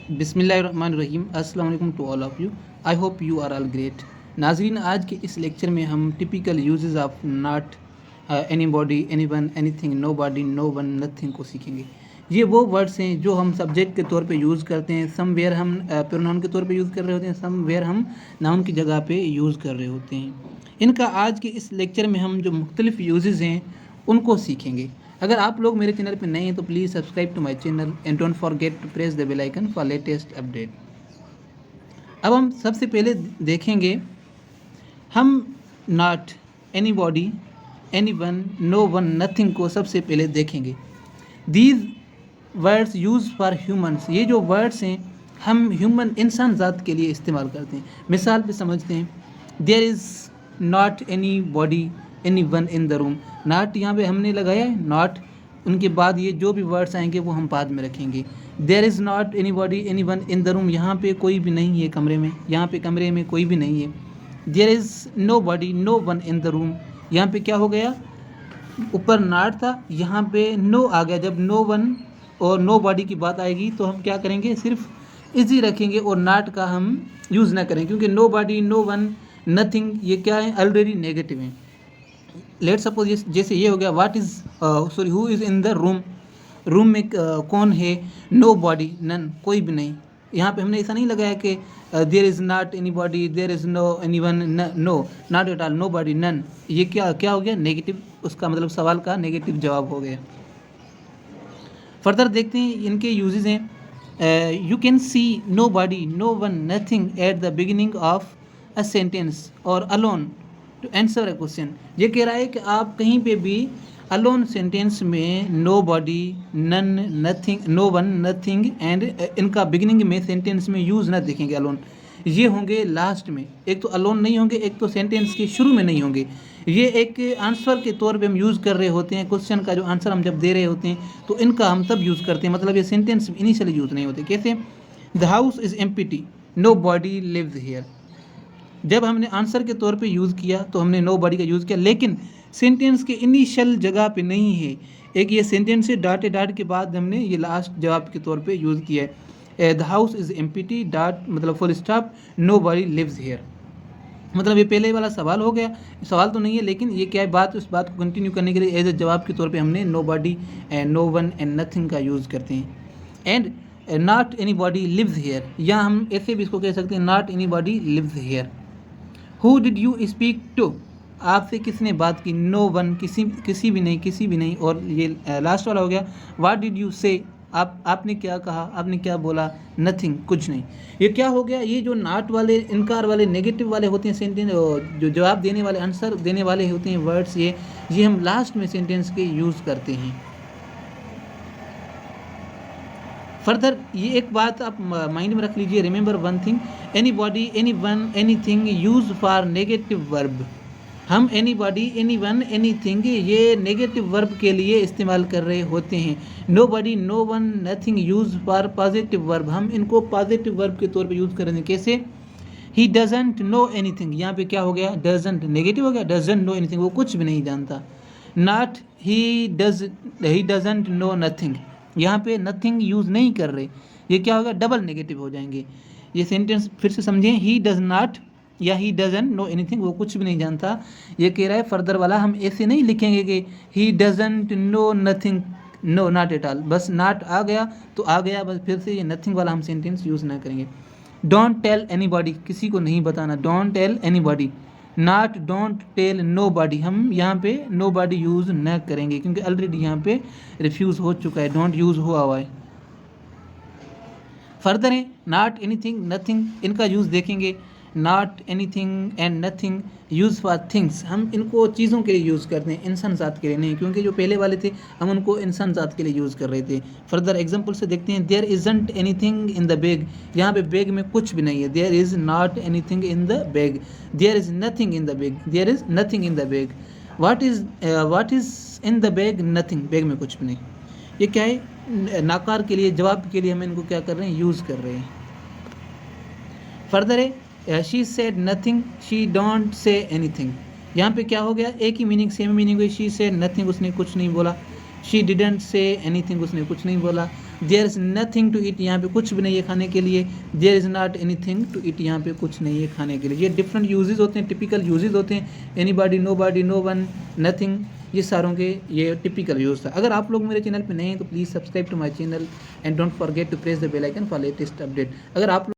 बिस्मिल्लाहिर्रहमानिर्रहीम। अस्सलाम वालेकुम to all of you. I hope you are all great. नाजरीन, आज के इस लेक्चर में हम typical uses of not, anybody, any one, anything, nobody, no one, nothing को सीखेंगे। ये वो वर्ड्स हैं जो हम सब्जेक्ट के तौर पे यूज़ करते हैं। समवेयर हम प्रोनाउन के तौर पे यूज़ कर रहे होते हैं, समवेयर हम नाउन की जगह पे यूज़ कर रहे होते हैं। इनका आज के इस लेक्चर में हम जो मुख्तलिफ यूजेस हैं उनको सीखेंगे। अगर आप लोग मेरे चैनल पे नए हैं तो please subscribe to my channel and don't forget to press the bell icon for latest update. अब हम सबसे पहले देखेंगे, हम not, anybody, any one, no one, nothing को सबसे पहले देखेंगे। These words use for humans, ये जो वर्ड्स हैं हम ह्यूमन इंसान ज़ात के लिए इस्तेमाल करते हैं। मिसाल पे समझते हैं, there is not anybody, any one in the room. Not यहाँ पे हमने लगाया है, नॉट, उनके बाद ये जो भी वर्ड्स आएंगे वो हम बाद में रखेंगे। There is not anybody, any one in the room, यहाँ पे कोई भी नहीं है कमरे में, यहाँ पे कमरे में कोई भी नहीं है। There is nobody, no one in the room, यहाँ पे क्या हो गया, ऊपर नॉट था, यहाँ पे नो आ गया। जब नो वन और नो बॉडी की बात आएगी तो हम क्या करेंगे, सिर्फ इजी रखेंगे और नॉट का हम यूज़ ना करें, क्योंकि nobody, no one, nothing ये क्या है, ऑलरेडी नेगेटिव है। लेट सपोज जैसे ये हो गया, what is sorry who is in the room, room में कौन है, नो बॉडी, नन, कोई भी नहीं। यहाँ पे हमने ऐसा नहीं लगाया कि there is not anybody, there is no anyone, no, not at all, nobody, none. ये क्या क्या हो गया, नेगेटिव, उसका मतलब सवाल का नेगेटिव जवाब हो गया। फर्दर देखते हैं इनके यूजेस हैं। You can see nobody, no one, nothing at the beginning of a sentence और alone to answer a question. ये कह रहा है कि आप कहीं पे भी अलोन सेंटेंस में nobody, none, nothing, no one, nothing and इनका बिगिनिंग में सेंटेंस में यूज़ ना देखेंगे अलोन। ये होंगे लास्ट में, एक तो अलोन नहीं होंगे, एक तो सेंटेंस के शुरू में नहीं होंगे। ये एक आंसर के तौर पे हम यूज़ कर रहे होते हैं, क्वेश्चन का जो आंसर हम जब दे रहे होते हैं तो इनका हम तब यूज़ करते हैं, मतलब ये सेंटेंस इनिशियली यूज़ नहीं होते। कैसे, the house is empty, nobody lives here. जब हमने आंसर के तौर पे यूज़ किया तो हमने नो बॉडी का यूज़ किया, लेकिन सेंटेंस के इनिशियल जगह पे नहीं है। एक ये सेंटेंस है, डॉट डॉट के बाद हमने ये लास्ट जवाब के तौर पे यूज़ किया है। The house is empty, dot मतलब full stop, nobody lives here. मतलब ये पहले वाला सवाल हो गया, सवाल तो नहीं है लेकिन ये क्या है, बात, उस बात को कंटिन्यू करने के लिए एज ए जवाब के तौर पे हमने nobody and no one and nothing का यूज़ करते हैं। And not anybody lives here, या हम ऐसे भी इसको कह सकते हैं, not anybody lives here. Who did you speak to, आपसे किसने बात की, नो वन, किसी भी नहीं, किसी भी नहीं। और ये लास्ट वाला हो गया, व्हाट डिड यू से, आपने क्या कहा, आपने क्या बोला, नथिंग, कुछ नहीं। ये क्या हो गया, ये जो नॉट वाले, इनकार वाले, नेगेटिव वाले होते हैं सेंटेंस, जो जवाब देने वाले, आंसर देने वाले होते हैं वर्ड्स, ये हम लास्ट में सेंटेंस के यूज़ करते हैं। फर्दर ये एक बात आप माइंड में रख लीजिए, remember one thing, anybody, any one, anything use for negative verb. हम anybody, any one, anything ये नेगेटिव वर्ब के लिए इस्तेमाल कर रहे होते हैं। Nobody, no one, nothing use for positive verb, हम इनको पॉजिटिव वर्ब के तौर पे यूज़ करेंगे। कैसे, ही डजंट नो एनीथिंग, यहाँ पे क्या हो गया, डजंट नेगेटिव हो गया, डजंट नो एनीथिंग, वो कुछ भी नहीं जानता। Not, he doesn't know nothing, यहाँ पे नथिंग यूज़ नहीं कर रहे, ये क्या होगा, डबल नेगेटिव हो जाएंगे। ये सेंटेंस फिर से समझें, ही डज नॉट या ही डजंट नो एनीथिंग, वो कुछ भी नहीं जानता। ये कह रहा है फर्दर वाला, हम ऐसे नहीं लिखेंगे कि he doesn't know nothing, no, not at all, बस नॉट आ गया तो आ गया, बस फिर से ये नथिंग वाला हम सेंटेंस यूज़ ना करेंगे। डोंट टेल एनी बॉडी, किसी को नहीं बताना, don't tell anybody. Not, don't tell nobody, हम यहाँ पे नो बॉडी यूज़ न करेंगे क्योंकि ऑलरेडी यहाँ पे रिफ्यूज़ हो चुका है, डोंट यूज़ हुआ हुआ है। फर्दर है, नॉट एनीथिंग, नथिंग, इनका यूज़ देखेंगे। Not anything and nothing use for things, हम इनको चीज़ों के लिए यूज़ करते हैं, इंसान ज़ात के लिए नहीं, क्योंकि जो पहले वाले थे हम उनको इंसान ज़ात के लिए यूज़ कर रहे थे। फर्दर एग्जांपल से देखते हैं, there isn't anything in the bag, यहाँ पे बैग में कुछ भी नहीं है, there is not anything in the bag, there is nothing in the bag, there is nothing in the bag. What is in the bag, nothing, bag में कुछ भी नहीं। ये क्या है, नाकार के लिए, जवाब के लिए हम इनको क्या कर रहे हैं, यूज़ कर रहे हैं। फर्दर है, she said nothing, she don't say anything, यहाँ पे क्या हो गया, एक ही मीनिंग, सेम मीनिंग हुई। शी सेड नथिंग, उसने कुछ नहीं बोला। शी डिडंट से एनीथिंग, उसने कुछ नहीं बोला। There is nothing to eat, यहाँ पे कुछ भी नहीं है खाने के लिए। There is not anything to eat, यहाँ पे कुछ नहीं है खाने के लिए। ये डिफरेंट यूजेस होते हैं, टिपिकल यूजेस होते हैं। Anybody, nobody, no one, nothing, ये सारों के ये टिपिकल यूज था। अगर आप लोग मेरे चैनल पे नए हैं तो please subscribe to my channel and don't forget to press the bell icon for latest update. अगर आप